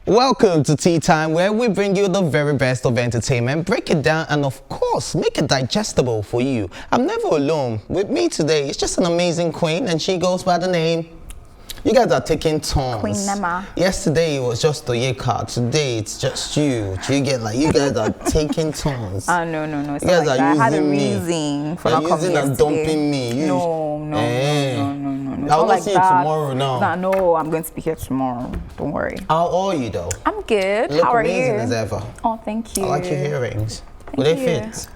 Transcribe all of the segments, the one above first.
Welcome to Tea Time, where we bring you the very best of entertainment, break it down, and of course, make it digestible for you. I'm never alone. With me today is just an amazing queen, and she goes by the name. You guys are taking turns. Queen Nema. Yesterday it was just Oyeka. Today it's just you. Do you get like you guys are taking turns? No. It's you guys are like I had a using reason for not coming yesterday. And dumping me. No. I'll not see you tomorrow now. No, I'm going to be here tomorrow. Don't worry. How are you though? I'm good. You look How are amazing you? as ever. Oh, thank you. I like your earrings. Will Thank they you. fit?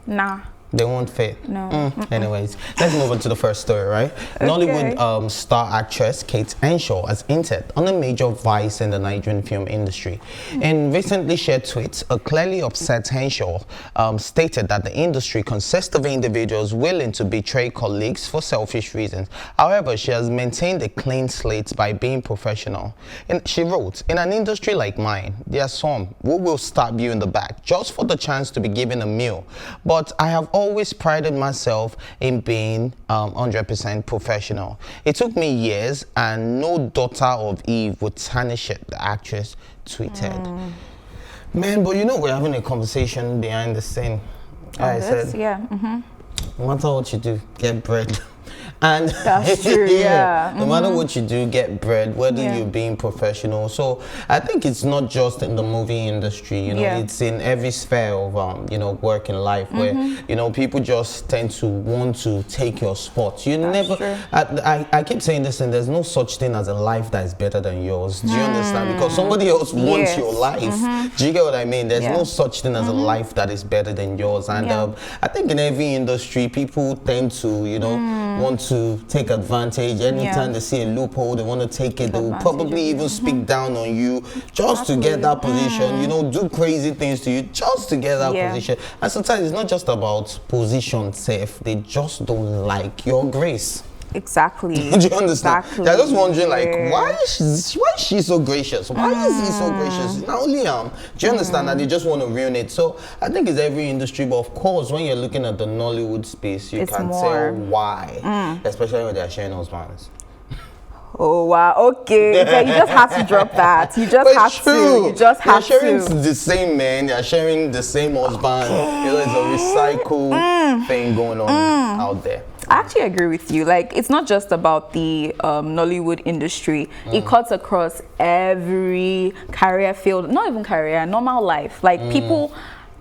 Nah. They won't fit. No. Anyways, let's move on to the first story, right? Okay. Nollywood star actress Kate Henshaw has hinted on a major vice in the Nigerian film industry. In recently shared tweets, a clearly upset Henshaw stated that the industry consists of individuals willing to betray colleagues for selfish reasons. However, she has maintained a clean slate by being professional. And she wrote, "In an industry like mine, there are some who will stab you in the back just for the chance to be given a meal. But I have always prided myself in being 100% professional. It took me years, and no daughter of Eve would tarnish it," the actress tweeted. Man, but you know we're having a conversation behind the scene. I said, no matter what you do, get bread. And that's true, yeah. No matter what you do, get bread, whether you're being professional. So I think it's not just in the movie industry, you know, it's in every sphere of, you know, work in life where, you know, people just tend to want to take your spot. You never, I keep saying this, and there's no such thing as a life that is better than yours. Do you understand? Because somebody else wants your life. Do you get what I mean? There's no such thing as a life that is better than yours. And I think in every industry, people tend to, you know, want to take advantage. Anytime they see a loophole, they want to take it. They will probably even speak down on you just to get that position, you know, do crazy things to you just to get that position. And sometimes it's not just about position safe, they just don't like your grace. Exactly. Do you understand? Exactly. They're just wondering, like, why is she so gracious? Why is he so gracious? Not only do you understand that they just want to ruin it? So I think it's every industry, but of course, when you're looking at the Nollywood space, you can tell why, especially when they're sharing husbands. Oh wow, okay. So you just have to drop that. You just have to. You just have to. They're sharing the same man, they're sharing the same husband. You know, it's a recycle thing going on out there. I actually agree with you. Like, it's not just about the Nollywood industry. It cuts across every career field, not even career, normal life. Like, people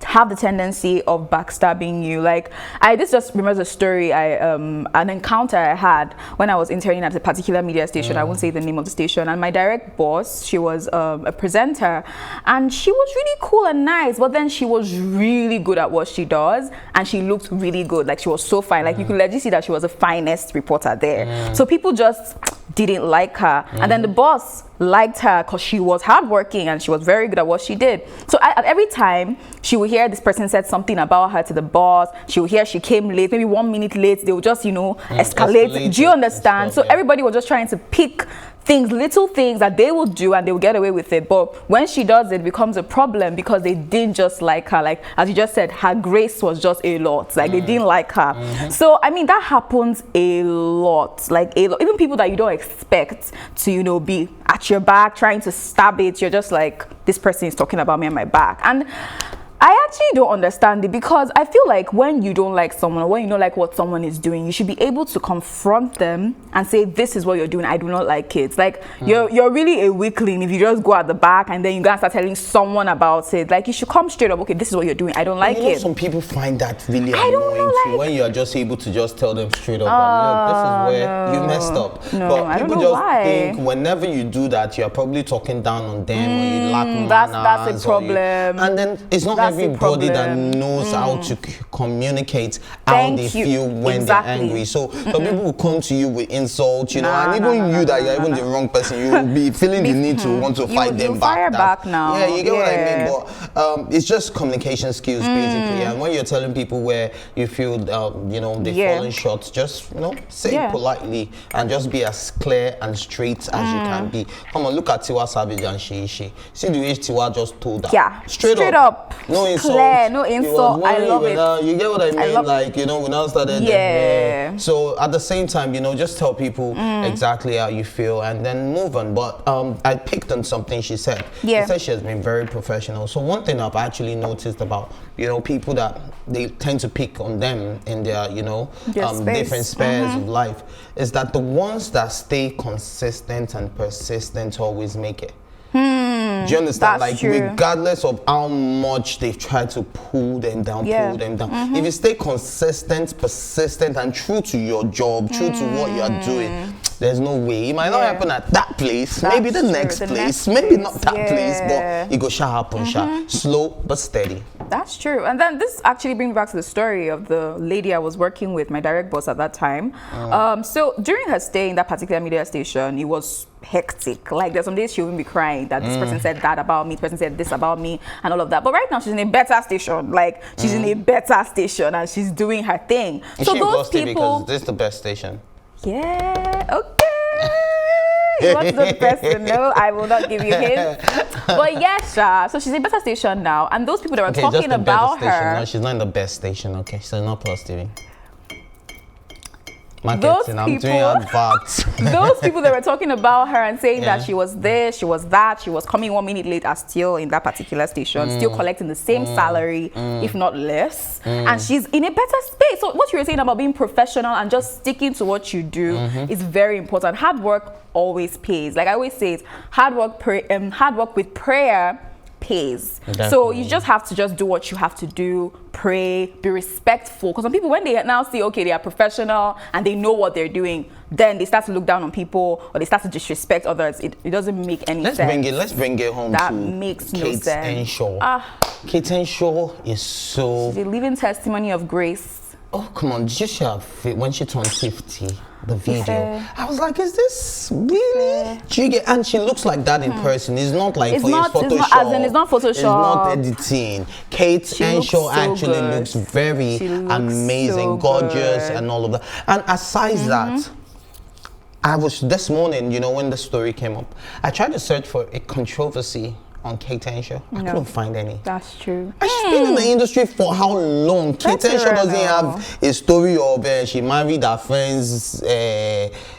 have the tendency of backstabbing you. Like, this just remembers a story an encounter I had when I was interning at a particular media station. I won't say the name of the station. And my direct boss, she was a presenter, and she was really cool and nice, but then she was really good at what she does, and she looked really good. Like, she was so fine. Like, you could legit see that she was the finest reporter there. So people just didn't like her. And then the boss liked her because she was hardworking and she was very good at what she did. So at every time she would hear this person said something about her to the boss, she would hear she came late, maybe 1 minute late, they would just, you know, escalate. Do you understand? So everybody was just trying to pick things, little things that they will do and they will get away with it. But when she does it, it becomes a problem because they didn't just like her. Like, as you just said, her grace was just a lot. Like, they didn't like her. So, I mean, that happens a lot. Like, a lot. Even people that you don't expect to, you know, be at your back trying to stab it, you're just like, this person is talking about me on my back. And I actually don't understand it, because I feel like when you don't like someone, or when you don't like what someone is doing, you should be able to confront them and say, this is what you're doing, I do not like it. Like, you're really a weakling if you just go at the back and then you go and start telling someone about it. Like, you should come straight up, okay, this is what you're doing, I don't like it. Some people find that really annoying too, when you're just able to just tell them straight up, look, this is where you messed up. But people just think whenever you do that, you're probably talking down on them, or you lack manners. That's a problem. And then it's not everybody that knows how to communicate how they feel when they're angry. So some people will come to you with insults, you know, and even you that you're even the wrong person, you will be feeling the need to want to fight them back. Fire back now. Yeah, you get what I mean. But it's just communication skills basically. And when you're telling people where you feel you know, they've fallen short, just, you know, say it politely and just be as clear and straight as you can be. Come on, look at Tiwa Savage and She. See the way Tiwa just told that. Yeah, Straight up. No insult. clear, no insult. I love it. You get what I mean? Like, you know, we now started. Yeah. So at the same time, you know, just tell people exactly how you feel and then move on. But I picked on something she said. Yeah. She said she has been very professional. So one thing I've actually noticed about, you know, people that they tend to pick on them in their, you know, different spheres of life is that the ones that stay consistent and persistent always make it. Do you understand? That's like, true. regardless of how much they've tried to pull them down, if you stay consistent, persistent, and true to your job, true to what you are doing, there's no way. It might not happen at that place, maybe the next place, maybe not that place, but it go happen, slow but steady. That's true. And then this actually brings back to the story of the lady I was working with, my direct boss at that time. So during her stay in that particular media station, it was hectic. Like, there's some days she wouldn't be crying that this person said that about me, this person said this about me, and all of that. But right now she's in a better station. Like, she's in a better station and she's doing her thing. Is so she those people, because this is the best station? Yeah, okay. What's the best to know? I will not give you hints. But yes, so she's in a better station now. And those people that were talking about her. No, she's not in the best station, okay? She's not PlusTV. Marketing, I'm doing adverts. Those people that were talking about her and saying that she was this, she was that, she was coming 1 minute late, are still in that particular station, still collecting the same salary, if not less. And she's in a better space. So what you were saying about being professional and just sticking to what you do is very important. Hard work always pays. Like I always say, it's hard work with prayer pays. Definitely. So you just have to just do what you have to do, pray, be respectful. Because some people, when they now see, okay, they are professional and they know what they're doing, then they start to look down on people or they start to disrespect others. It doesn't make any sense. Let's bring it home that to makes no Kate sense. Henshaw. Kate Henshaw is so... She's a living testimony of grace. Oh, come on. Did you see her when she turned 50? The video. I was like, is this really? And she looks like that in person. It's not like it's for not, Photoshop. It's not Photoshop. It's not editing. Kate Henshaw actually looks very amazing, gorgeous, and all of that. And aside that, I was this morning, you know, when the story came up, I tried to search for a controversy on Kate Henshaw. I couldn't find any. That's true. And she's been in the industry for how long? Kate Henshaw doesn't have a story of she married her friend's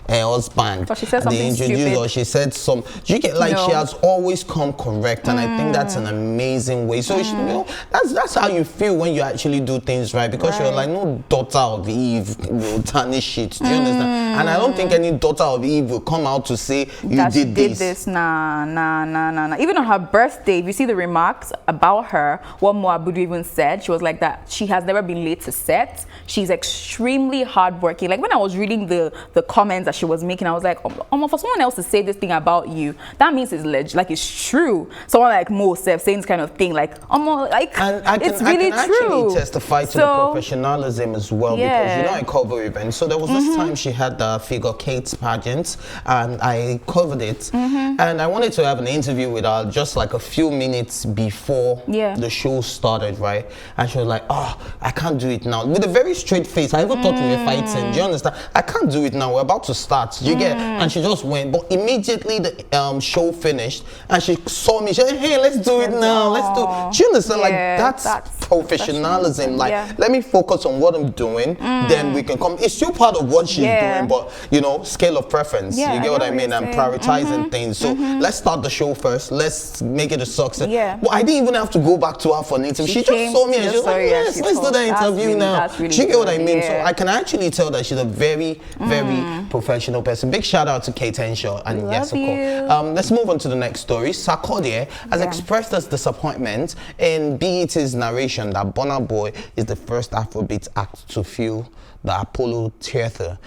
husband. Or she said something stupid. Or she said some. You get like she has always come correct, and I think that's an amazing way. So you know, that's how you feel when you actually do things right, because you're like, no daughter of Eve will tarnish it. Do you understand? And I don't think any daughter of Eve will come out to say you did this. Nah. Even on her birthday, if you see the remarks about her, what Mo Abudu even said, she was like that she has never been late to set. She's extremely hardworking. Like when I was reading the comments that she was making, I was like, for someone else to say this thing about you, that means it's legit, like it's true. Someone like Mo saying this kind of thing, like it's really true. I can actually testify to the professionalism as well, because you know I cover events. So there was this time she had the Figure Kate's pageant, and I covered it, and I wanted to have an interview with her just like a few minutes before the show started, right? And she was like, oh, I can't do it now, with a very straight face. I even thought we were fighting. Do you understand? I can't do it now, we're about to start. You get? And she just went, but immediately the show finished and she saw me, she said, hey, let's do it now, let's do it. Do you understand? Like that's professionalism. Like let me focus on what I'm doing, then we can come. It's still part of what she's doing, but you know, scale of preference. You get what I mean? And prioritizing things. So let's start the show first, let's make it a success. Well, I didn't even have to go back to her for an interview. She just saw me and she was like, yes, let's do the interview now. You get what I mean? So I can actually tell that she's a very, very professional person. Big shout out to Kate Henshaw and ECool. Let's move on to the next story. Sarkodie has expressed his disappointment in BET's narration that Burna Boy is the first Afrobeat act to fill the Apollo Theatre.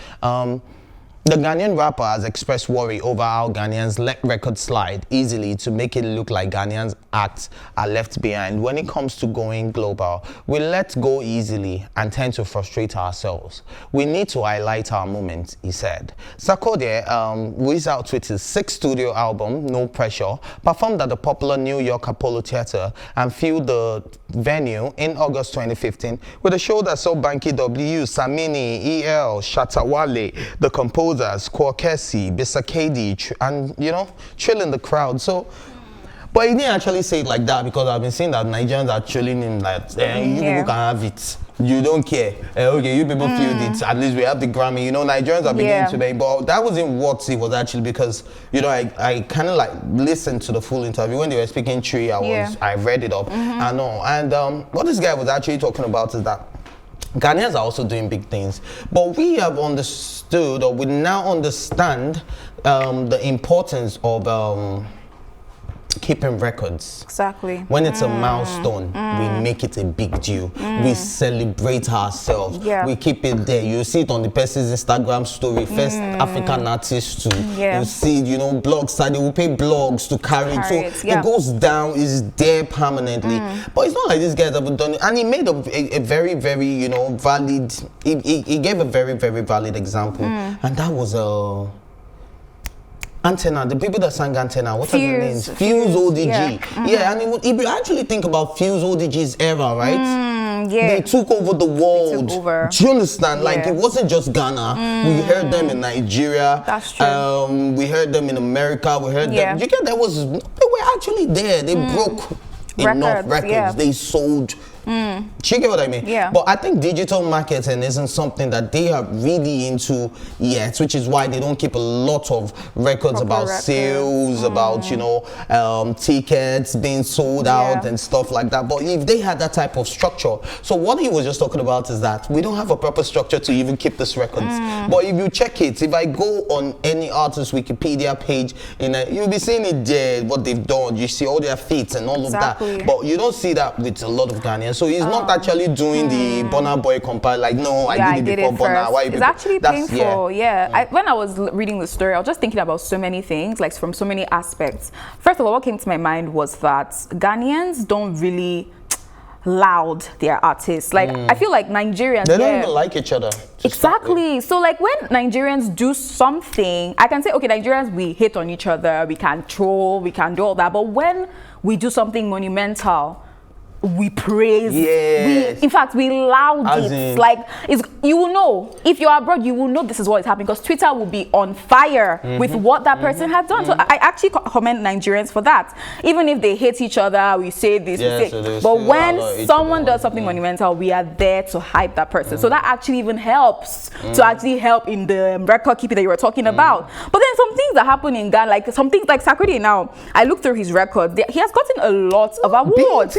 The Ghanaian rapper has expressed worry over how Ghanaians let records slide easily to make it look like Ghanaians' acts are left behind. When it comes to going global, we let go easily and tend to frustrate ourselves. We need to highlight our moments, he said. Sarkodie, who is out with his 6th studio album, No Pressure, performed at the popular New York Apollo Theatre and filled the venue in August 2015 with a show that saw Banky W, Samini, EL, Shatawale, the composers, Kwokesi, Bisakedi, and you know, chilling the crowd. So But he didn't actually say it like that, because I've been seeing that Nigerians are chilling in like, you people can have it. You don't care. Okay, you people feel it. At least we have the Grammy. You know, Nigerians are beginning today. But that wasn't what it was actually, because, you know, I kind of like listened to the full interview. When they were speaking Tree, I read it up. I know. And what this guy was actually talking about is that Ghanaians are also doing big things. But we have understood, or we now understand the importance of keeping records. Exactly. When it's a milestone, we make it a big deal. We celebrate ourselves. We keep it there. You see it on the person's Instagram story. First African artist to you see, you know, blogs. They will pay blogs to carry it. So it goes down. It's there permanently. But it's not like these guys haven't done it. And he made a very, very, you know, valid. He gave a very, very valid example, and that was Antenna, the people that sang Antenna, what are their names? Fuse ODG. Yeah, and if you actually think about Fuse ODG's era, right? They took over the world. Do you understand? Like, it wasn't just Ghana. We heard them in Nigeria. That's true. We heard them in America. We heard them. You get they were actually there. They broke enough records. They sold. Do you get what I mean? But I think digital marketing isn't something that they are really into yet, which is why they don't keep a lot of records about sales, about, you know, tickets being sold out and stuff like that. But if they had that type of structure, so what he was just talking about is that we don't have a proper structure to even keep these records. But if you check it, if I go on any artist Wikipedia page, you'll be seeing it there, what they've done. You see all their feats and all of that. But you don't see that with a lot of Ghanaians. So he's not actually doing the Burna Boy compile, like, no, I did it before Burna. Why it's actually painful, when I was reading the story, I was just thinking about so many things, like from so many aspects. First of all, what came to my mind was that Ghanaians don't really loud their artists. Like, I feel like Nigerians, they don't even like each other. Exactly. So like when Nigerians do something, I can say, okay, Nigerians, we hate on each other, we can troll, we can do all that. But when we do something monumental, we praise. In fact, we loud it. Like, you will know if you're abroad, you will know this is what is happening, because Twitter will be on fire with what that person has done. So I actually commend Nigerians for that. Even if they hate each other, we say this, we say. But when someone does something monumental, we are there to hype that person. So that actually even helps to actually help in the record keeping that you were talking about. But then some things that happen in Ghana, like some things like Sarkodie now, I looked through his records. He has gotten a lot of awards.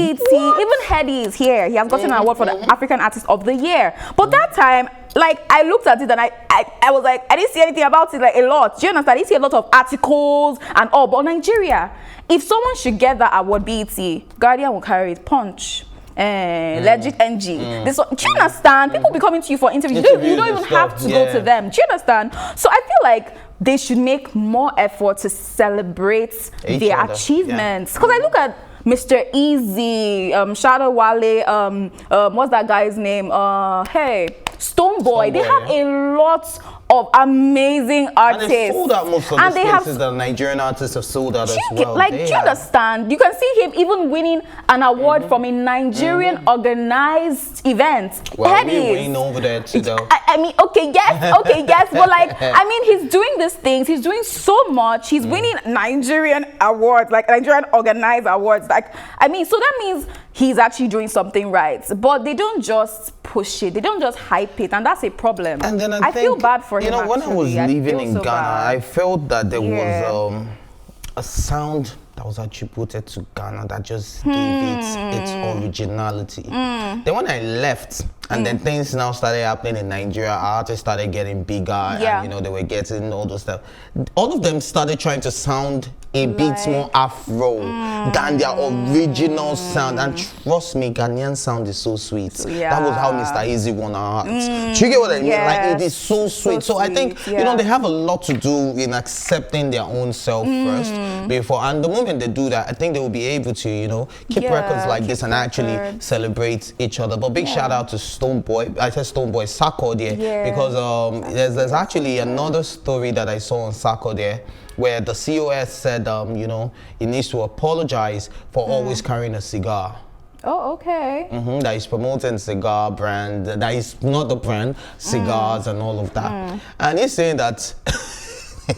Even Heady is here. He has gotten an award for the African Artist of the Year. But that time, like, I looked at it and I was like, I didn't see anything about it, like, a lot. Do you understand? I didn't see a lot of articles and all. But Nigeria, if someone should get that award, BET, Guardian will carry it, Punch, Legit NG. This one, do you understand? People be coming to you for interviews. You don't even have to go to them. Do you understand? So I feel like they should make more effort to celebrate their achievements. Because I look at Mr. Easy, Shadow Wale, what's that guy's name? Stone Boy. They have a lot of amazing artists. And they sold out most of the places that Nigerian artists have sold out as well. Like, do you understand? You can see him even winning an award from a Nigerian organized event. Well, we're winning over there too, though. I mean, okay, yes, but like, I mean, he's doing these things. He's doing so much. He's winning Nigerian awards, like Nigerian organized awards. Like, I mean, so that means he's actually doing something right. But they don't just push it. They don't just hype it, and that's a problem. And then I feel bad for him. You know, when I was living in Ghana, I felt that there was a sound that was attributed to Ghana that just gave it its originality. Then when I left, and then things now started happening in Nigeria, artists started getting bigger, and you know, they were getting all those stuff. All of them started trying to sound a bit more Afro than their original sound. And trust me, Ghanaian sound is so sweet. That was how Mr. Easy won our hearts. Do you get what I mean? Like, it is so sweet. So I think, you know, they have a lot to do in accepting their own self first before. And the moment they do that, I think they will be able to, you know, keep records like this and actually celebrate each other. But big shout out to Stone Boy. I said Stone Boy, Sarkodie, because there's actually another story that I saw on Sarkodie where the COS said, you know, he needs to apologize for always carrying a cigar. Oh, okay. That he's promoting cigar brand, that is not the brand, cigars and all of that. And he's saying that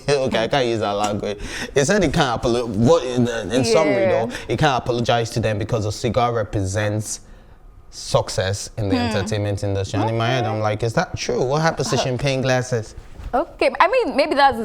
Okay, I can't use that language. He said he can't apologize. In summary, though, he can't apologize to them because the cigar represents success in the entertainment industry. And in my head, I'm like, is that true? What happens to champagne glasses? Okay, I mean, maybe that's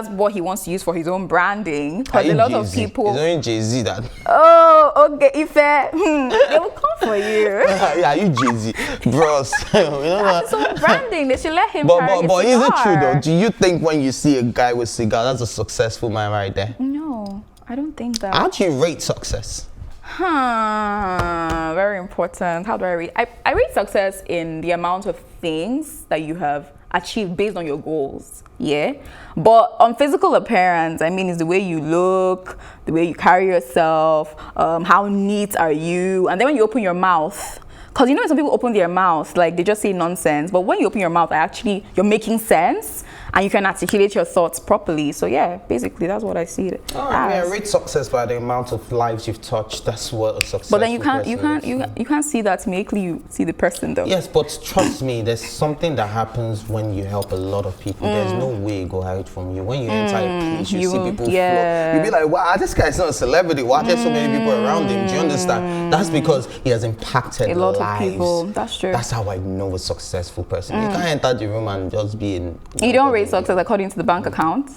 what he wants to use for his own branding. Because a lot of people. It's only Jay-Z that. Oh, okay, Ife. They will come for you. Yeah, you Jay-Z. Bros. You know That's his own branding. They should let him But carry is his it true cigar. though? Do you think when you see a guy with cigar, that's a successful man right there? No, I don't think that. How do you rate success? Very important. How do I rate? I rate success in the amount of things that you have achieved based on your goals. Yeah. But on physical appearance, I mean, it's the way you look, the way you carry yourself, how neat are you? And then when you open your mouth, because you know some people open their mouth, like they just say nonsense. But when you open your mouth, you're making sense and you can articulate your thoughts properly. So yeah, basically that's what I see it as. Rate success by the amount of lives you've touched. That's what a success. But then you can't see that to make you see the person though. Yes, but trust me, there's something that happens when you help a lot of people. There's no way it go hide from you. When you enter a place, you see people flow. You'll be like, wow, this guy's not a celebrity. Why are there so many people around him? Do you understand? That's because he has impacted a lot lives. of people. That's true. That's how I know a successful person. You can't enter the room and just be in. You don't rate success according to the bank account.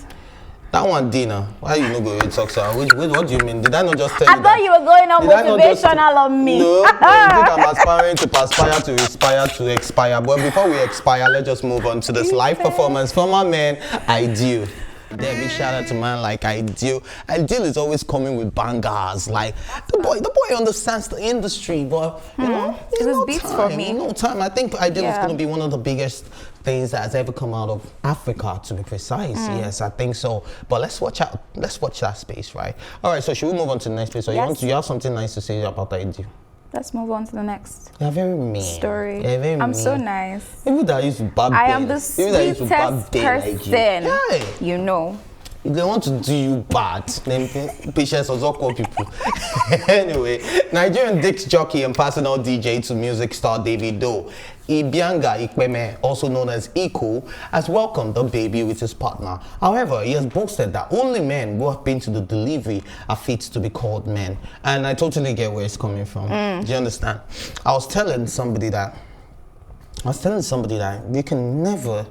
That one, Dina. Why you not going to success? What do you mean? Did I not just tell you? I thought you were going on motivational on me. No, I think I'm aspiring to perspire to inspire to expire. But before we expire, let's just move on to this live performance from my man, Ideal. There, big shout out to man like Ideal. Ideal is always coming with bangers. Like the boy understands the industry, but you know, This beats for me. No time. I think Ideal is going to be one of the biggest things that has ever come out of Africa, to be precise. Yes, I think so. But let's watch out. Let's watch that space, right? All right. So should we move on to the next space? So you have something nice to say about Ideal? Let's move on to the next You're very mean. story. You're very I'm mean. so nice. People that used to bad I am the sweetest person. Hey. You know. If they want to do you bad, then patience or call people. Anyway, Nigerian disc jockey and personal DJ to music star Davido, Ebianga Ikpeme, also known as ECool, has welcomed the baby with his partner. However, he has boasted that only men who have been to the delivery are fit to be called men. And I totally get where it's coming from. Do you understand? I was telling somebody that you can never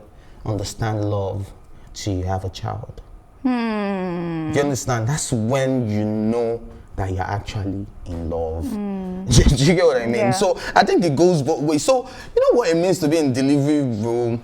understand love till you have a child. Do you understand? That's when you know that you're actually in love. Do you get what I mean? Yeah. So I think it goes both ways. So you know what it means to be in delivery room?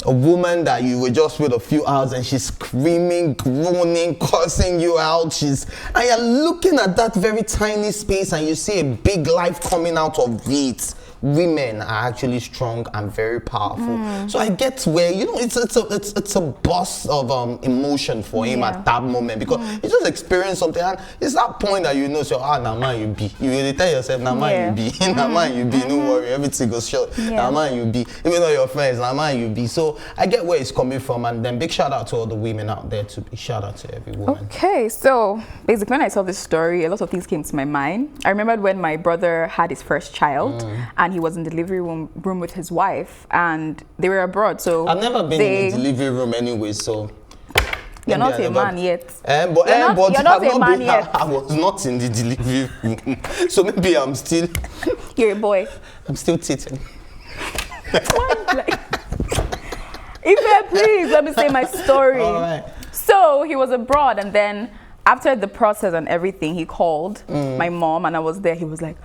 A woman that you were just with a few hours and she's screaming, groaning, cursing you out. And you're looking at that very tiny space and you see a big life coming out of it. Women are actually strong and very powerful. So I get where, you know, it's a burst of emotion for him at that moment, because he just experienced something, and it's that point that you know, so now man you be. You really tell yourself, now man you be, now man you be, no worry, everything goes short. Now man you be, even though your friends, now man you be. So I get where it's coming from, and then big shout out to all the women out there too. Big shout out to every woman. Okay, so basically when I saw this story, a lot of things came to my mind. I remembered when my brother had his first child, and he was in the delivery room with his wife, and they were abroad. So I've never been in the delivery room anyway, so you're not a man yet. But you're not a man yet. I was not in the delivery room, so maybe I'm still. You're a boy. I'm still teething. Ife, please let me say my story. All right. So he was abroad, and then after the process and everything, he called my mom, and I was there. He was like,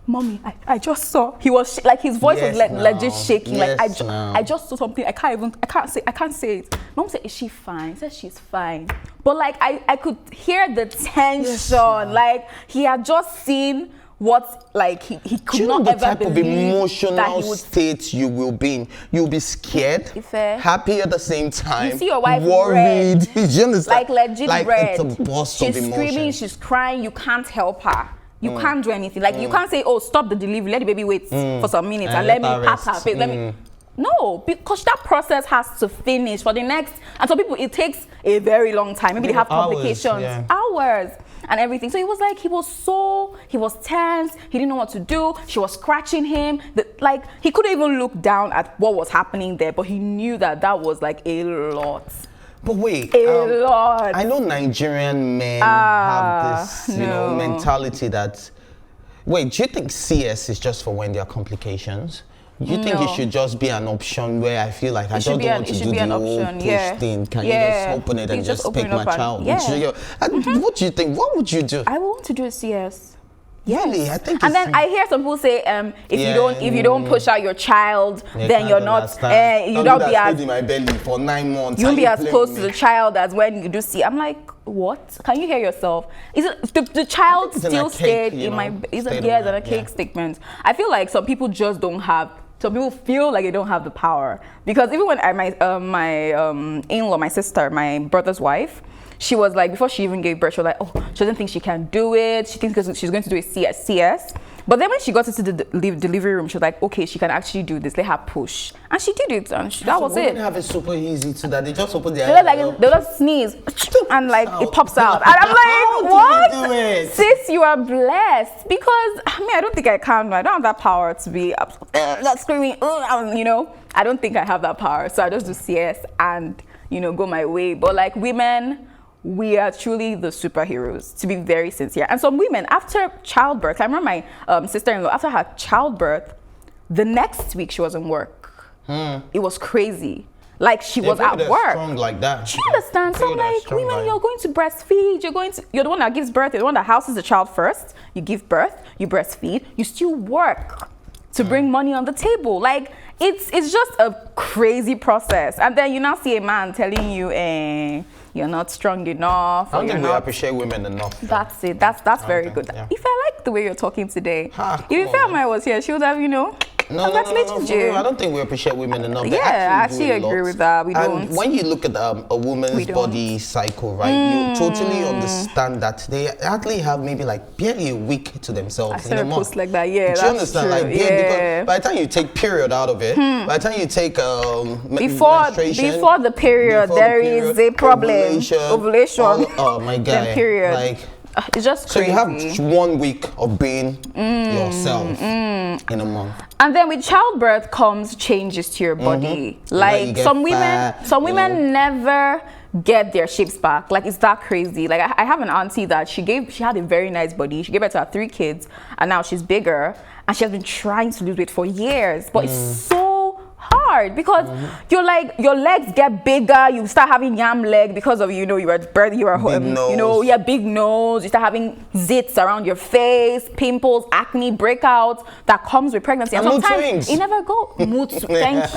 "Mommy, I just saw." He was like, his voice was legit shaking. Yes, like I just saw something. I can't say it. Mom said, "Is she fine?" He said, "She's fine." But like I could hear the tension. Like he had just seen what, like he could not ever type of believe emotional that he would. state you will be in. You'll be scared, happy at the same time. You see your wife worried. red, Do you understand? like legit red. It's a burst she's of emotion. screaming, she's crying. You can't help her. You can't do anything. Like you can't say, "Oh, stop the delivery. Let the baby wait for some minutes and let me pat her face." Let me. No, because that process has to finish for the next. And some people, it takes a very long time. Maybe they have complications, hours and everything. So he was like, he was tense. He didn't know what to do. She was scratching him. Like he couldn't even look down at what was happening there, but he knew that was like a lot. But wait, A lot. I know Nigerian men have this, you know, mentality that. Wait, do you think CS is just for when there are complications? You think it should just be an option where I feel like I just don't want to do the whole push thing? Can you just open it and just pick my child? What do you think? What would you do? I want to do a CS. Really, I think. And then I hear some people say, if you don't push out your child, then you're not. You don't be as in my belly for 9 months. You won't be as close to the child as when you do see. I'm like, what? Can you hear yourself? Is it the child still stayed in my? Is it than a cake statement? I feel like some people just don't have. Some people feel like they don't have the power, because even when my in-law, my sister, my brother's wife, she was like, before she even gave birth, she was like, oh, she doesn't think she can do it. She thinks she's going to do a CS. But then when she got into the delivery room, she was like, okay, she can actually do this. Let her push. And she did it. And that was it. Women have it super easy to that. They just open their eyes. They just sneeze. And like, it pops out. And I'm like, what? Do it? Sis, you are blessed. Because, I don't think I can. I don't have that power to be not screaming, you know. I don't think I have that power. So I just do CS and, you know, go my way. But like women, we are truly the superheroes, to be very sincere. And some women, after childbirth, I remember my sister-in-law, after her childbirth, the next week she was in work. It was crazy. Like she was at work. Strong like that. She understands. So I'm like, women, you're going to breastfeed. You're the one that gives birth. You're the one that houses the child first. You give birth. You breastfeed. You still work to bring money on the table. Like it's just a crazy process. And then you now see a man telling you, you're not strong enough. I don't think we appreciate women enough. That's it. That's very good. Yeah. If I like the way you're talking today, if Ifeoma was here, she would have, congratulated you. I don't think we appreciate women enough. Yeah, I actually agree with that. We don't. And when you look at a woman's body cycle, right, you totally understand that they actually have maybe like barely a week to themselves in a month. Post like that, yeah. Do you understand? True. Like, because by the time you take period out of it, by the time you take before the period, there is a problem. Ovulation. Oh my God. Period. Like, it's just crazy. So you have 1 week of being yourself in a month. And then with childbirth comes changes to your body. Like some women never get their shapes back. Like it's that crazy. Like I have an auntie that she had a very nice body. She gave birth to her 3 kids and now she's bigger and she has been trying to lose weight for years. But it's so hard because your legs get bigger. You start having yam leg because of big nose. You start having zits around your face, pimples, acne, breakouts that comes with pregnancy. And sometimes it never goes. Mood swings.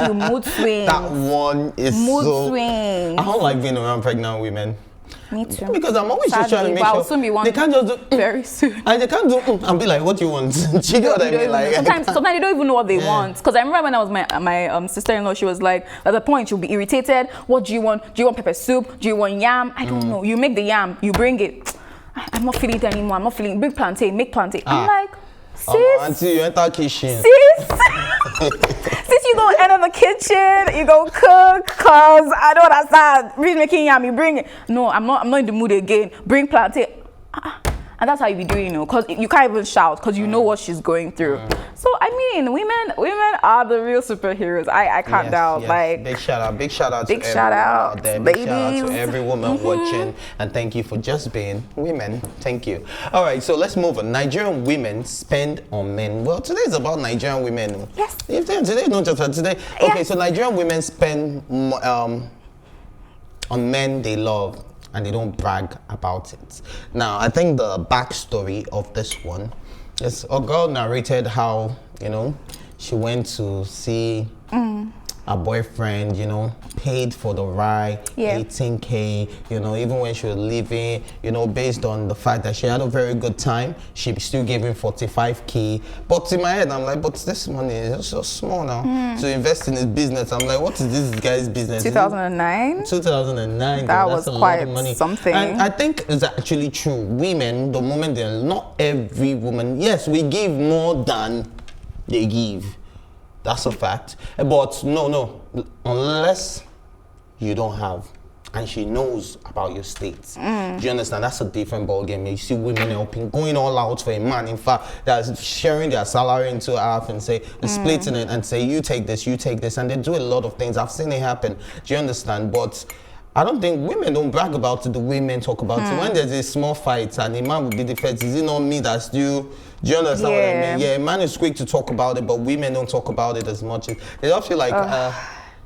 That one is mood swings. I don't like being around pregnant women. Me too. Because I'm always just trying to make sure soon be one they can't just do very soon. And they can't do and be like, what do you want? Do you know what I mean? Like sometimes they don't even know what they want. Because I remember when I was my sister-in-law, she was like, at the point she'll be irritated. What do you want? Do you want pepper soup? Do you want yam? I don't know. You make the yam, you bring it. I'm not feeling it anymore. I'm not feeling. Bring plantain, make plantain. I'm like, sis, auntie, you enter kitchen. Sis, you don't enter the kitchen, you go cook, cause I don't understand. Really making yam, you bring it. No, I'm not in the mood again. Bring plantain. And that's how you be doing, because you can't even shout because you know what she's going through. So I mean, women are the real superheroes. I can't doubt. Yes. Like big shout out to everyone out there. Big shout out to every woman watching, and thank you for just being women. Thank you. All right, so let's move on. Nigerian women spend on men. Well, today is about Nigerian women. Yes. Today, not just for today. Okay, so Nigerian women spend on men they love, and they don't brag about it. Now, I think the backstory of this one is a girl narrated how, she went to see her boyfriend, paid for the ride, 18K, even when she was leaving, based on the fact that she had a very good time, she still gave him 45K. But in my head, I'm like, but this money is so small now. To invest in his business, I'm like, what is this guy's business? 2009? 2009. That was quite money. Something. And I think it's actually true. Women, the moment they're not every woman, yes, we give more than they give. That's a fact. But no, unless you don't have, and she knows about your states. Do you understand? That's a different ballgame. You see women helping, going all out for a man. In fact, that's sharing their salary into half and splitting it and say, you take this, and they do a lot of things. I've seen it happen. Do you understand? But I don't think women don't brag about it the way men talk about it. When there's a small fight and a man will be the first, is it not me that's due? Do you understand what I mean? Yeah, a man is quick to talk about it, but women don't talk about it as much. They don't feel like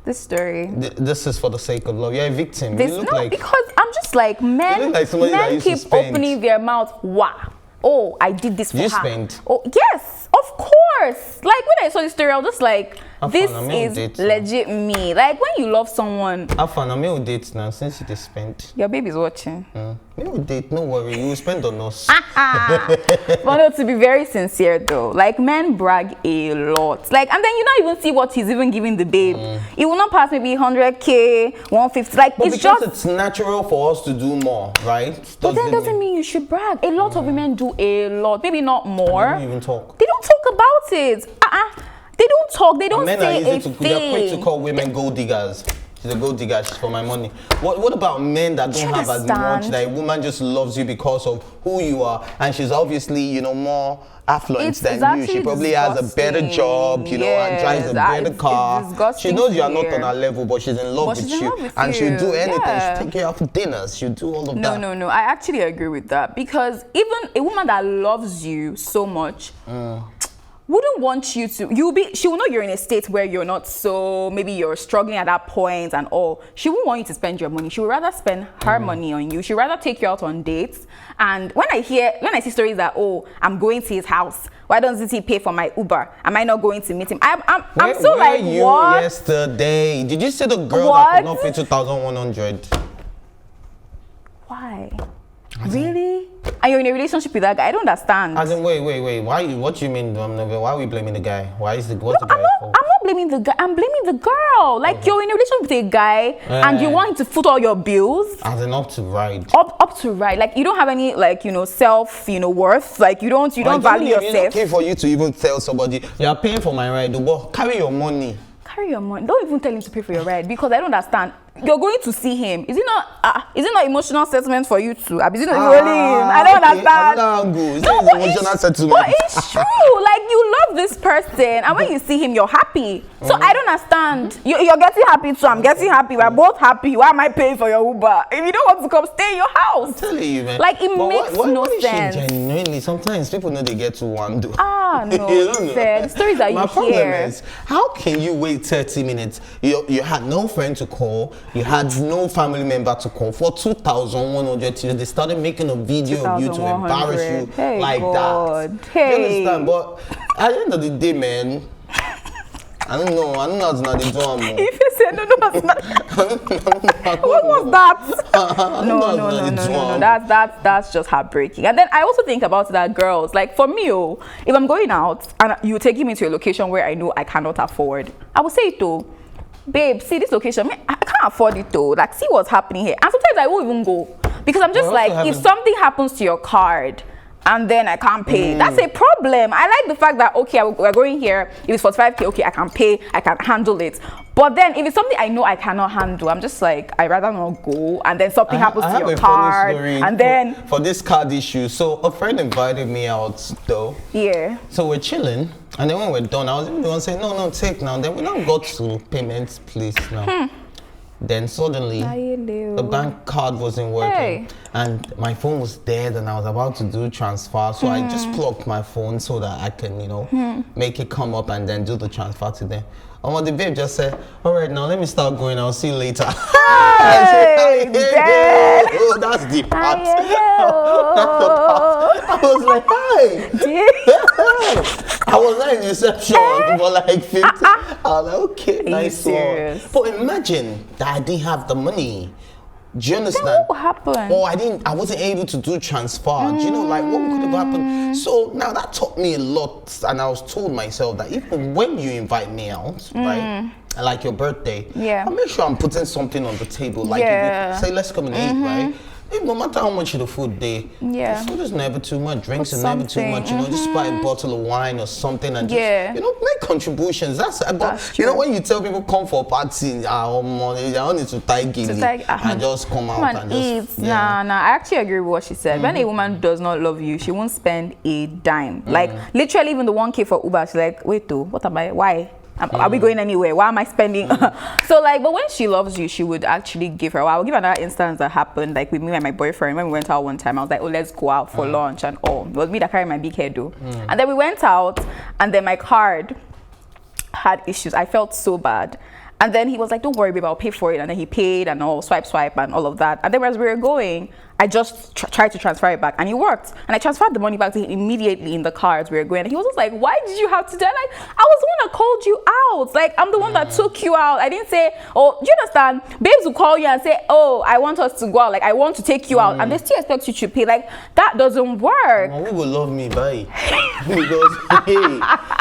this story. This is for the sake of love. You're a victim. You look like, because I'm just like men. Men keep opening their mouth. Wow. Oh, I did this for her. You spend? Oh, yes, of course. Like when I saw this story, I was just like, this is legit me. Like when you love someone. Afan, I will date now since you just spent. Your baby's watching. We will date, no worry. You will spend on us. But no, to be very sincere though, like men brag a lot. Like, and then you don't even see what he's even giving the babe. It will not pass maybe 100K, 150. Like, but it's because it's natural for us to do more, right? But that doesn't mean you should brag. A lot of women do a lot, maybe not more. They don't even talk. They don't talk about it. They don't talk. They don't say a thing. They're quick to call women gold diggers. She's a gold digger. She's for my money. What about men that don't have as much? That a woman just loves you because of who you are, and she's obviously, you know, more affluent than you. She probably has a better job, you know, and drives a better car. She knows you are not on her level, but she's in love with you, and she'll do anything. She'll take you out for dinners. She'll do all of that. No. I actually agree with that, because even a woman that loves you so much wouldn't want you to, she will know you're in a state where you're not, so maybe you're struggling at that point and all. She won't want you to spend your money. She would rather spend her money on you. She'd rather take you out on dates. And when I see stories that, oh, I'm going to his house, why doesn't he pay for my Uber? Am I not going to meet him? I'm so like, what? Where yesterday? Did you see the girl that could not pay 2,100? Why? Really? And you're in a relationship with that guy? I don't understand. As in, wait. Why? What do you mean? Why are we blaming the guy? What's the guy fault? I'm not blaming the guy. I'm blaming the girl. Like, you're in a relationship with a guy and you want him to foot all your bills. As in, up to ride. Up to ride. Like, you don't have any, like, you know, self, you know, worth. Like, you don't value yourself. It's okay for you to even tell somebody, you are paying for my ride. But carry your money. Carry your money. Don't even tell him to pay for your ride, because I don't understand. You're going to see him. Is it not emotional settlement for you too? Is it not rolling? I don't understand. Emotional settlement. But it's true. Like, you love this person, and when you see him, you're happy. So I don't understand. You're getting happy too. I'm getting happy. We're both happy. Why am I paying for your Uber? If you don't want to come, stay in your house. I'm telling you, man. Like, it makes no sense. Genuinely, sometimes people know they get to one do. No. The stories that you hear. My problem is, how can you wait 30 minutes? You had no friend to call. You had no family member to call for 2,100 till they started making a video of you to embarrass you like that. You understand? But at the end of the day, man, I don't know how to not do. If you said no, what was that? No. That's just heartbreaking. And then I also think about that girls. Like, for me, if I'm going out and you're taking me to a location where I know I cannot afford, I will say it though. Babe, see this location, I can't afford it though. Like, see what's happening here. And sometimes I won't even go, because I'm just like, if something happens to your card and then I can't pay, that's a problem. I like the fact that, okay, we're going here, if it's 45K, okay, I can pay, I can handle it. But then if it's something I know I cannot handle, I'm just like, I'd rather not go, and then something happens to your card, and then for this card issue. So a friend invited me out though. Yeah. So we're chilling, and then when we're done, I was even the one saying, no, take now. Then we now got to payments, please now. Then suddenly, the bank card wasn't working, and my phone was dead, and I was about to do transfer. So I just plugged my phone so that I can, you know, make it come up and then do the transfer to them. And the babe just said, all right, now let me start going. I'll see you later. Hey, oh, that's the part. I was like, hi. I was not in reception for like 50. I was like, okay, nice one. But imagine that I didn't have the money. Do you understand? Then what happened? Or I wasn't able to do transfer. Do you know, like, what could have happened? So now that taught me a lot, and I was told myself that even when you invite me out, right, like your birthday, I'll make sure I'm putting something on the table. Like, if you say, let's come and eat, right? No matter how much of the food the food is never too much, drinks are never too much, you know, just buy a bottle of wine or something and just, you know, make contributions. That's you know, when you tell people come for a party, I don't need to tie gilly and just come out and just Nah, I actually agree with what she said. When a woman does not love you, she won't spend a dime. Like, literally, even the 1K for Uber, she's like, wait though, what am I, why? Are we going anywhere? Why am I spending? So like, but when she loves you, she would actually give her. Well, I'll give another instance that happened like with me and my boyfriend when we went out one time. I was like, oh, let's go out for lunch and all. It was me that carried my big head though. And then we went out, and then my card had issues. I felt so bad. And then he was like, don't worry, babe, I'll pay for it. And then he paid and all, swipe, and all of that. And then as we were going, I just tried to transfer it back, and it worked. And I transferred the money back to him immediately in the car as we were going. And he was just like, why did you have to do that? Like, I was the one that called you out. Like, I'm the one that took you out. I didn't say, oh, do you understand? Babes will call you and say, oh, I want us to go out. Like, I want to take you out. And they still expect you to pay. Like, that doesn't work. Who will love me, bye? Because, hey,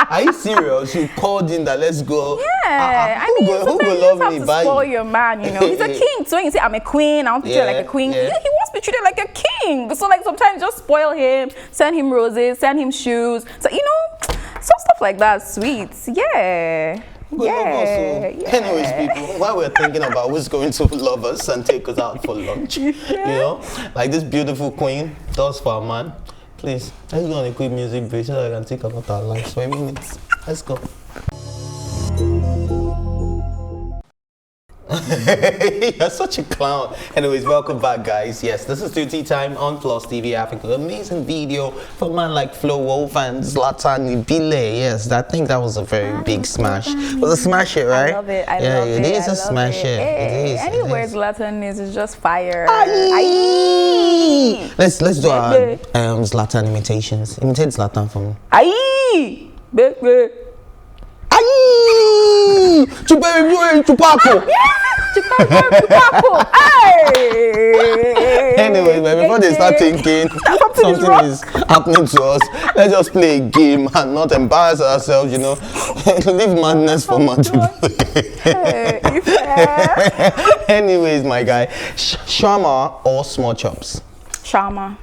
are you serious? You called in that let's go. Yeah. Who will love me, bye? Spoil your man, you know. He's a king. So when you say, I'm a queen, I want to treat you like a queen. He wants to be treated like a king. So like sometimes just spoil him, send him roses, send him shoes. So you know, some stuff like that, sweet. Yeah. Anyways, people, while we're thinking about who's going to love us and take us out for lunch, you know, like this beautiful queen does for a man. Please, let's go on a quick music break so that I can think about our lives for a minute. Let's go. You're such a clown. Anyways, welcome back, guys. Yes, this is Tea Time on PlusTvAfrica. Amazing video for a man like Flo Wolf and Zlatan Ibile. Yes, I think that was a very big smash. It was a smash hit, right? I love it. I love it. It is a smash hit. Hey, It is. anywhere Zlatan is just fire. Aye. Let's do our Zlatan imitations. Imitate Zlatan for me. Aye. Baby. Aye. Chupaco. Anyway, man, before they start thinking something is happening to us, let's just play a game and not embarrass ourselves, you know. Leave madness for man to Anyways, my guy, shawarma or small chops? Shawarma.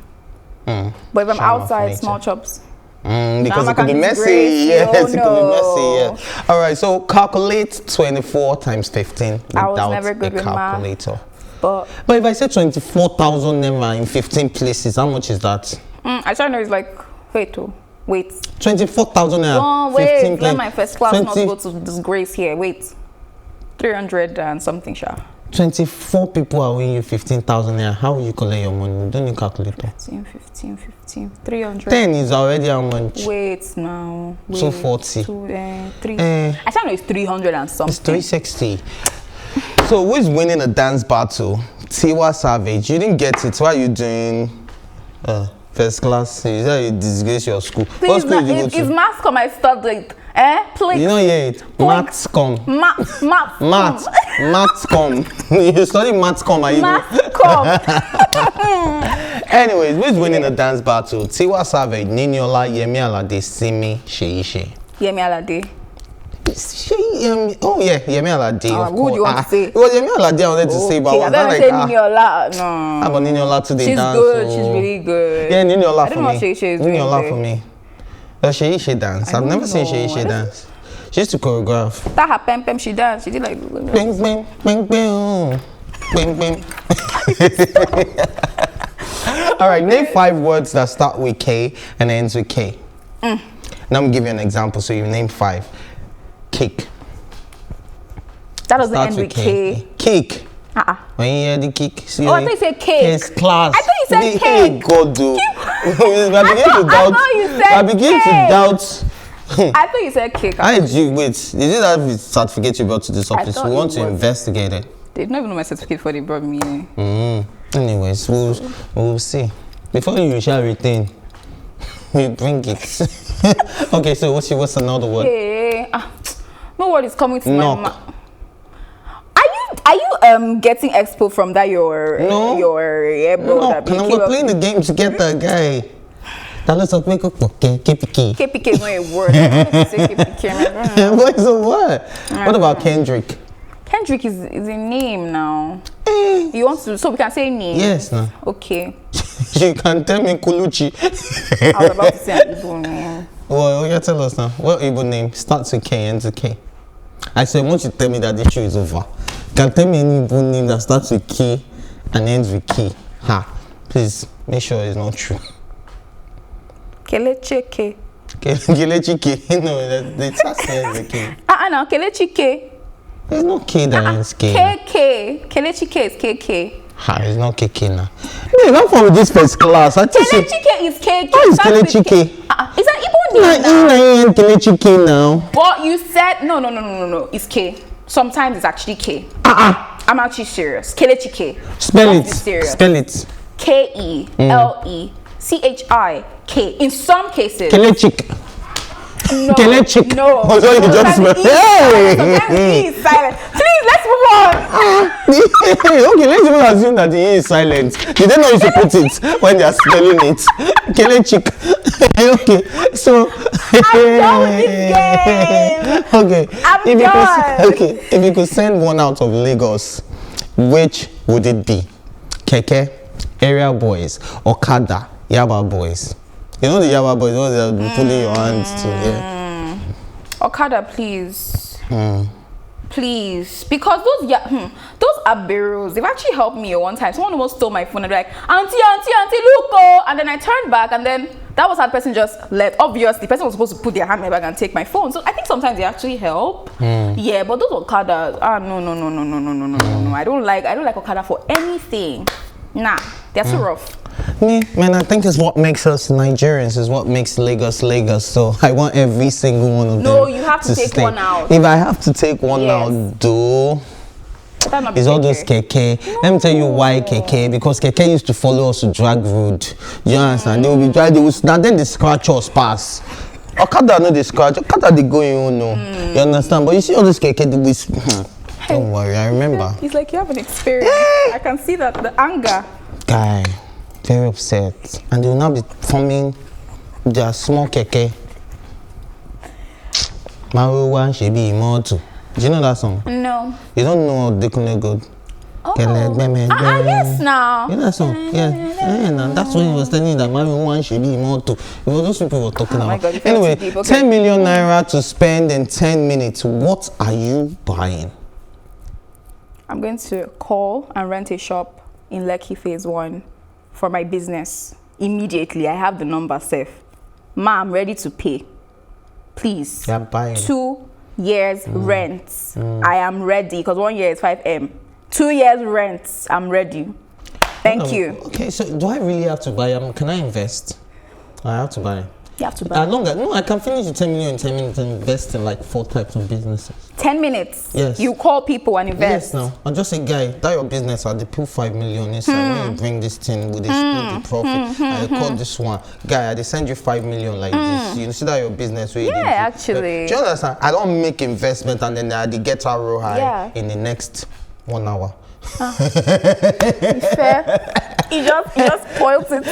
But if I'm outside, small chops. Because it could be messy. Yes, it could be messy. Yeah. All right, so calculate 24 times 15 without never good a calculator. But if I say 24,000 naira in 15 places, how much is that? I try to know it's like, wait. 24,000 naira. Oh, wait, 15 let my first class not go to disgrace here. Wait. 300 and something, sha. 24 people are winning you 15,000 naira. How will you collect your money? You don't need calculator. 15, 300. 10 is already how much? Wait now. 240. 3. I try to know it's 300 and something. It's 360. So who is winning a dance battle? Tiwa Savage. You didn't get it. Why are you doing first class? Is that you disgrace your school? Please, what school did you go to? If maths come, I studied. Please. You don't hear it. Maths come. Maths come. You study maths come, are you? Maths come. Anyways, who's winning the dance battle? Tiwa Savage, Niniola, Yemi Alade, Simi, Sheishe. Yemi Alade. Yemi Alade. Who do you want to say? It was Yemi Alade I wanted to say, but I was like, Niniola. No. How about Niniola today? She's dance? good. She's really good. Yeah, Niniola for me. Niniola for me. Sheishe dance. I've never seen Sheishe dance. She used to choreograph. That her pem she danced. She did like bing bing bing bing bing bing. All right, name 5 words that start with K and ends with K. Now I'm gonna give you an example. So you name 5. Cake. That doesn't end with K. Cake. When you hear the cake, see I thought you said cake. It's class. I thought you said cake. God, do. I begin to doubt. I thought you said cake. Wait, is it that certificate you brought to this office? We want to investigate it. They don't even know my certificate before they brought me in. Anyways, we'll see. Before you shall retain, you bring it. Okay, so what's another word? Hey, no word is coming to Knock. my mind. Are you getting expo from that your bro? No, we're playing the game together, guy. KPK is not a word. What is a word? What about Kendrick? Kendrick is a name now. You want to, so we can say name? Yes, no. Okay. You can tell me Kuluchi. I was about to say an Igbo name. Well, you tell us now. What Igbo name starts with K, ends with K? I said, won't you tell me that the issue is over? You can tell me any Igbo name that starts with K and ends with K. Please, make sure it's not true. Kelechi K. Kelechi K. No, that's the K. No, Kelechi K. There's no K that ends K. KK. Kelechi K is KK. It's not KK now. No, not from this first class. I just Kelechi K is KK. How is Kelechi K? It's an Igbo name now. Kelechi K now. But you said no. It's K. Sometimes it's actually K. I'm actually serious. Kelechi K. Spell it. Spell it. KELECHI. In some cases. Kelechi. No. Kelechi. No. Oh, so you just spell. Hey. Sometimes E is silent. Please, let's move on. Okay, let's even assume that the E is silent. Did they know you should put it when they are spelling it? Kelechi. Okay, so. I'm done with this game. Okay. I'm done. If you could send one out of Lagos, which would it be? Keke, area boys, Okada, Yaba boys. You know the Yaba boys, those that are pulling your hands to, yeah. Okada, please. Please, because those aberos, they've actually helped me one time. Someone almost stole my phone and they're like, auntie, look, oh. And then I turned back and then that was how the person just left. Obviously, the person was supposed to put their hand in my bag and take my phone. So I think sometimes they actually help. Yeah, but those Okadas, no. I don't like Okada for anything. Nah, they're too rough. Man, I think it's what makes us Nigerians, is what makes Lagos Lagos. So I want every single one of them. No, you have to take one out. If I have to take one out, though, it's all those keke. No. Let me tell you why keke. Because keke used to follow us to drag road. You understand? They will be driving. Now then they scratch us pass. Okada no they scratch. Okada they go you know. You understand? But you see all those keke they will. Don't worry, I remember. It's like you have an experience. I can see that the anger. Guy, very upset, and they will now be forming their small keke. Maruwa Shebi Imotu. Do you know that song? No. You don't know Dekune Good? Oh. Yes, now. You know that song? Yeah. And that's when he was telling you that Maruwa Shebi Imotu. It was those people were talking about. God, anyway, okay. 10 million naira to spend in 10 minutes. What are you buying? I'm going to call and rent a shop in Lekki Phase 1 for my business. Immediately, I have the number safe. Ma, I'm ready to pay. Please. You're buying. 2 years rent. I am ready because 1 year is 5M. 2 years rent. I'm ready. Thank you. Okay, so do I really have to buy? Can I invest? I have to buy. You have to buy. No, I can finish the 10 million in 10 minutes and invest in like 4 types of businesses. 10 minutes? Yes. You call people and invest? Yes, no. I'll just say, guy, that your business, I'll put 5 million inside. When you bring this thing, with they split the profit. I call this one. Guy, they send you 5 million like this. You see that your business? Where yeah, actually. Do you understand? I don't make investment and then they get a row high in the next 1 hour. Fair. You just spoiled it.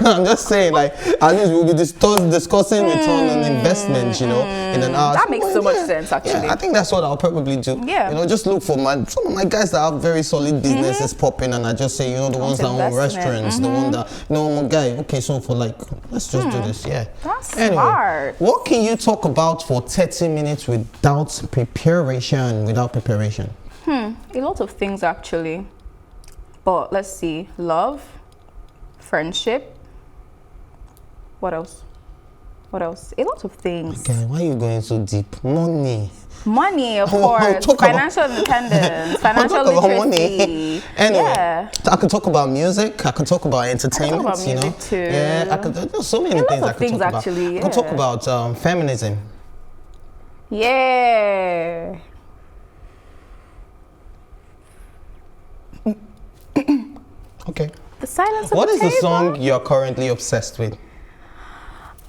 I'm just saying, like, at least we'll be discussing return on investment, you know, in an hour. That makes so much sense, actually. Yeah, I think that's what I'll probably do. Yeah. You know, just look for some of my guys that have very solid businesses popping, and I just say, you know, the ones that own restaurants, the one that, you know, my guy, okay, so for like, let's just do this, yeah. That's smart. What can you talk about for 30 minutes without preparation? A lot of things, actually. But let's see. Love, friendship. What else? A lot of things. Okay, why are you going so deep? Money, of course. Financial independence, financial literacy. Anyway, yeah. I can talk about music. I can talk about entertainment. I can talk about music too. Yeah, there's so many things I can talk about. Actually, I can talk about feminism. Yeah. Okay. The silence of What the is the table. song you're currently obsessed with?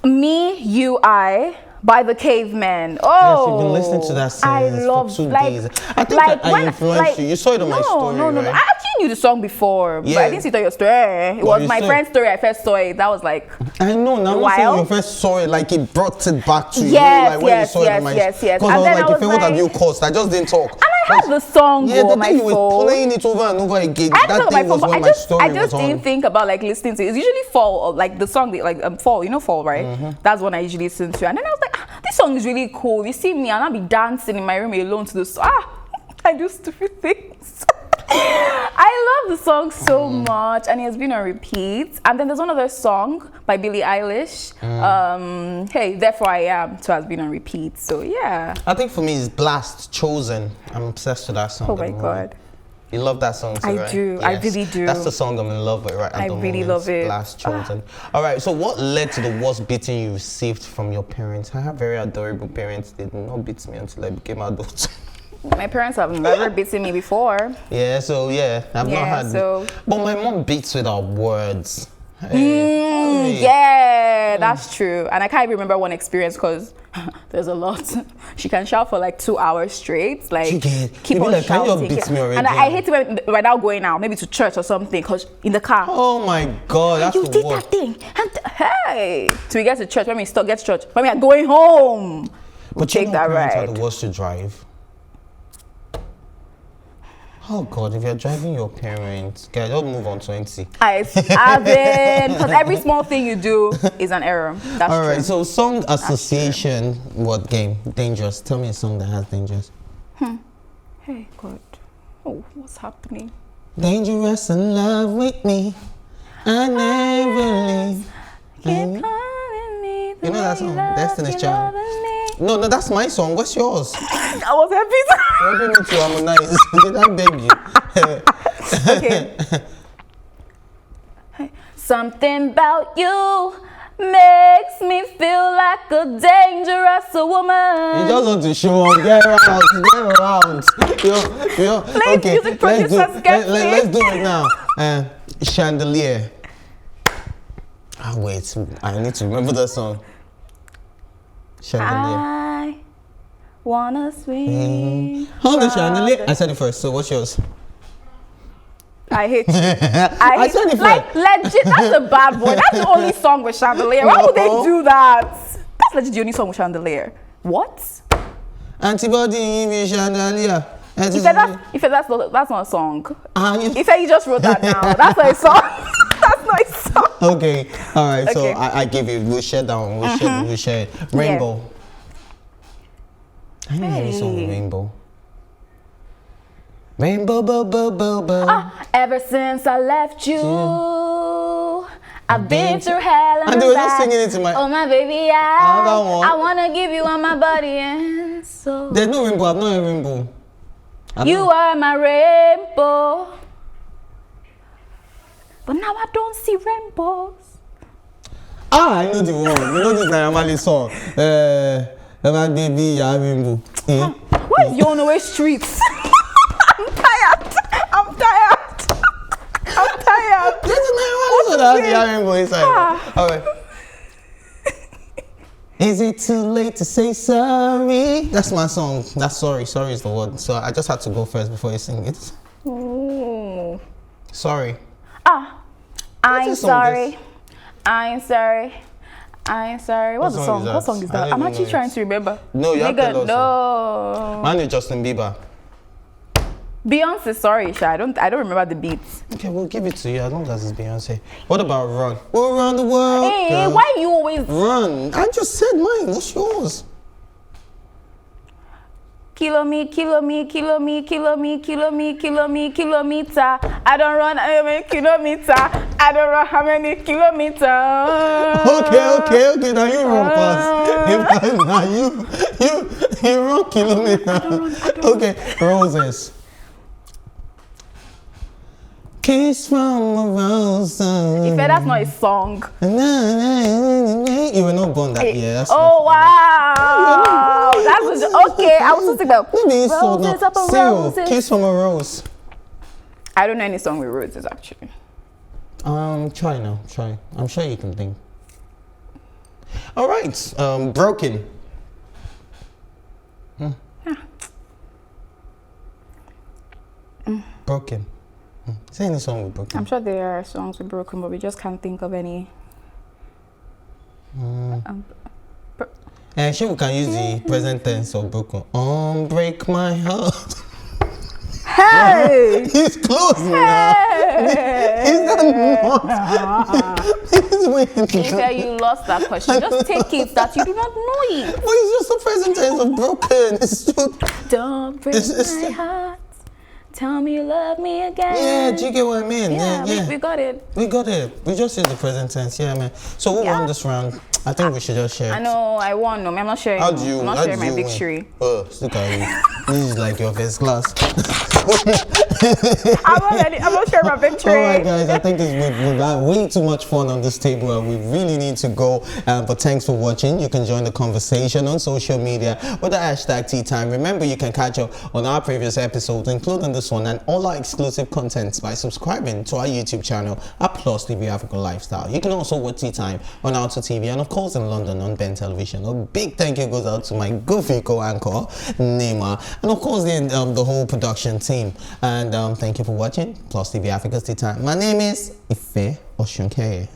Me, You, I by the Cavemen. Oh, yes, you've been listening to that since for 2 days. I think that I influenced you. You saw it on my story, No. right? I actually knew the song before, but I didn't see your story. It was my friend's story. I first saw it. That was like I know. Now I'm saying you first saw it, like it brought it back to you. Yes, like when you saw it on my yes. Because I was like, if what have you caused? I just didn't talk. And I had the song on my phone. You were playing it over and over again. That thing was when my story I just didn't think about like listening to it. It's usually Fall, or like the song like Fall. You know Fall, right? That's one I usually listen to. And then I was like, this song is really cool. You see me, and I'll be dancing in my room alone to this. I do stupid things. I love the song so much, and it has been on repeat. And then there's another song by Billie Eilish. Hey, Therefore I Am, too, has been on repeat. So yeah. I think for me it's Blast, Chosen. I'm obsessed with that song. Oh my God. You love that song too, I right? do. Yes. I really do. That's the song I'm in love with right at the moment. I really love it. Blast, Chosen. All right, so what led to the worst beating you received from your parents? I have very adorable parents. They did not beat me until I became adult. My parents have never beaten me before. Yeah, so yeah, I've not had. But my mom beats with her words. Hey. Yeah, that's true. And I can't even remember one experience because there's a lot. She can shout for like 2 hours straight. Like, keep on shouting. Beat me already? And I hate it when I'm going out, maybe to church or something, because in the car. Oh my God, that's you the did worst. that thing. And hey, till we get to church, when we get to church, when we are going home, we'll take that ride. Parents are the worst to drive. Oh God, if you're driving your parents, guys, don't move on 20. I haven't, because every small thing you do is an error. That's all right, true. so song association, what game? Dangerous. Tell me a song that has dangerous. Hey God, oh, what's happening? Dangerous in love with me, I never leave. Keep calling me. You know that song, Destiny's Child. No, that's my song. What's yours? I was happy. Begging me to harmonize. Did I beg you? Okay. Something about you makes me feel like a dangerous woman. You just want to show up. Get around. Please, okay, music producers, let's do it now. Chandelier. Wait, I need to remember that song. Chandelier. I wanna swing. Hold the chandelier. I said it first, so what's yours? I hate you. I said it like legit, that's a bad boy. That's the only song with chandelier. Why would they do that? That's legit the only song with chandelier. What? Antibody with chandelier. If that's not a song. If you just wrote that now. That's not a song. That's not a song. Okay, all right. Okay. So I give you. We'll share that one. We'll share it. Rainbow. I know any song with Rainbow. Rainbow, bo, bo, bo, bo. Ever since I left you, I've been through hell and they were just back. singing it to my. Oh my baby, I wanna give you all my body and soul. There's no rainbow. I've not a rainbow. You are my rainbow. But now I don't see rainbows. I know the one. You know this Naira song. My baby, I rainbow. Why is you on the way streets? I'm tired. There's a Naira song that has the rainbow inside. All right. Is it too late to say sorry? That's my song. That's sorry. Sorry is the word. So I just had to go first before you sing it. Ooh. Sorry. I'm sorry. What's the song? What song is that? I'm actually trying to remember. No, you have to tell us. No. Mine is Justin Bieber. Beyonce, sorry, Sha. I don't remember the beats. Okay, we'll give it to you as long as it's Beyonce. What about Run? We'll run the world. Hey, girl. why you always Run? I just said mine. What's yours? kilometer. I don't run how many kilometer. I don't run how many kilometers. Okay. Now you run fast. Now you run kilometer. I don't run. Okay, Roses. Kiss from a rose. If that's not a song. You were not born that year. Oh wow! That's okay. I was thinking about roses up a roses. Kiss from a rose. I don't know any song with roses actually. Try now. Try. I'm sure you can think. All right. Broken. Broken. Is there any song with Broken? I'm sure there are songs with Broken, but we just can't think of any. Sure, we can use the present tense of Broken. Break my heart. Hey! He's close now. Is that not? You lost that question. Just take it that you do not know it. But it's just the present tense of Broken. It's just, Don't break my heart. Tell me you love me again. Yeah, do you get what I mean? Yeah. We got it. We got it. We just use the present tense. Yeah, man. So who won this round? I think we should just share. I know I won. No, I'm not sharing. How do you? I'm not sharing my victory. Oh, look at you. This is like your first class. I'm not sharing my victory. All right, guys. I think we've had way too much fun on this table, and we really need to go. But thanks for watching. You can join the conversation on social media with the hashtag TEATIME. Remember, you can catch up on our previous episodes, including this one, and all our exclusive contents by subscribing to our YouTube channel at PlusTvAfrica Lifestyle. You can also watch TEATIME on Auto TV and of course in London on Ben Television. A big thank you goes out to my goofy co-anchor Neema, and of course the whole production team. And thank you for watching PlusTvAfrica's TEATIME. My name is Ife Oshunkeye.